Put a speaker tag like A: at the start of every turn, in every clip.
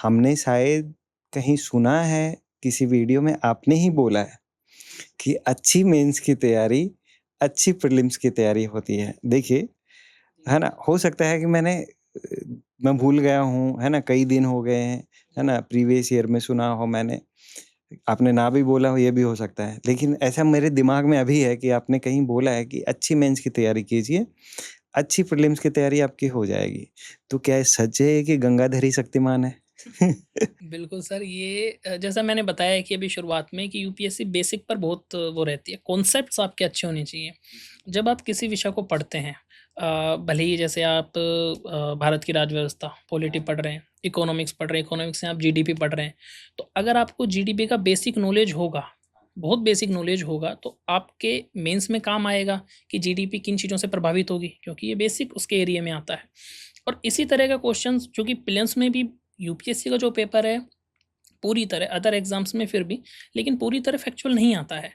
A: हमने शायद कहीं सुना है, किसी वीडियो में आपने ही बोला है कि अच्छी मेंस की तैयारी, अच्छी प्रीलिम्स की तैयारी होती है। देखिए, है ना? हो सकता है कि मैं भूल गया हूँ, है ना? कई दिन हो गए हैं, है ना? प्रीवियस ईयर में सुना हो मैंने, आपने ना भी बोला हो, ये भी हो सकता है। लेकिन ऐसा मेरे दिमाग में अभी है कि आपने कहीं बोला है कि अच्छी मेंस की तैयारी कीजिए, अच्छी प्रीलिम्स की तैयारी आपकी हो जाएगी। तो क्या ये सच है कि गंगाधर ही शक्तिमान है?
B: बिल्कुल सर, ये जैसा मैंने बताया कि अभी शुरुआत में कि यूपीएससी बेसिक पर बहुत वो रहती है, कॉन्सेप्ट्स आपके अच्छे होने चाहिए। जब आप किसी विषय को पढ़ते हैं, भले ही जैसे आप भारत की राज्य व्यवस्था, पॉलिटी पढ़ रहे हैं, इकोनॉमिक्स पढ़ रहे हैं, इकोनॉमिक्स से आप जीडीपी पढ़ रहे हैं, तो अगर आपको जीडीपी का बेसिक नॉलेज होगा, बहुत बेसिक नॉलेज होगा, तो आपके मेंस में काम आएगा कि जीडीपी किन चीज़ों से प्रभावित होगी, क्योंकि ये बेसिक उसके एरिया में आता है। और इसी तरह का क्वेश्चंस जो कि प्रीलिम्स में भी यूपीएससी का जो पेपर है, पूरी तरह अदर एग्ज़ाम्स में फिर भी, लेकिन पूरी तरह फैक्चुअल नहीं आता है।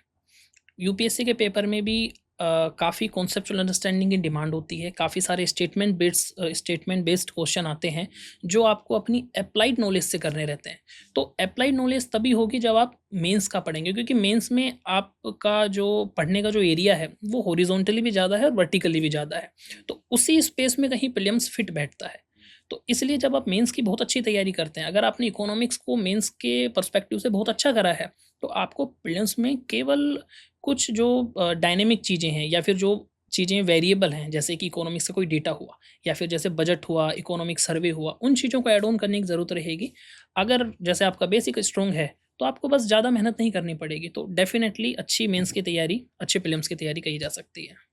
B: यूपीएससी के पेपर में भी काफ़ी कॉन्सेप्चुअल अंडरस्टैंडिंग की डिमांड होती है, काफ़ी सारे स्टेटमेंट बेस्ड क्वेश्चन आते हैं, जो आपको अपनी एप्लाइड नॉलेज से करने रहते हैं। तो एप्लाइड नॉलेज तभी होगी जब आप मेंस का पढ़ेंगे, क्योंकि मेंस में आपका जो पढ़ने का जो एरिया है, वो हॉरिज़ॉन्टली भी ज़्यादा है और वर्टिकली भी ज़्यादा है। तो उसी स्पेस में कहीं प्रीलिम्स फिट बैठता है। तो इसलिए जब आप मेंस की बहुत अच्छी तैयारी करते हैं, अगर आपने इकोनॉमिक्स को मेंस के पर्सपेक्टिव से बहुत अच्छा करा है, तो आपको प्रीलिम्स में केवल कुछ जो डायनेमिक चीज़ें हैं या फिर जो चीज़ें वेरिएबल हैं, जैसे कि इकोनॉमिक्स से कोई डेटा हुआ या फिर जैसे बजट हुआ, इकोनॉमिक सर्वे हुआ, उन चीज़ों को ऐड ऑन करने की ज़रूरत रहेगी। अगर जैसे आपका बेसिक स्ट्रॉन्ग है, तो आपको बस ज़्यादा मेहनत नहीं करनी पड़ेगी। तो डेफ़िनेटली अच्छी मेंस की तैयारी, अच्छे प्रीलिम्स की तैयारी की जा सकती है।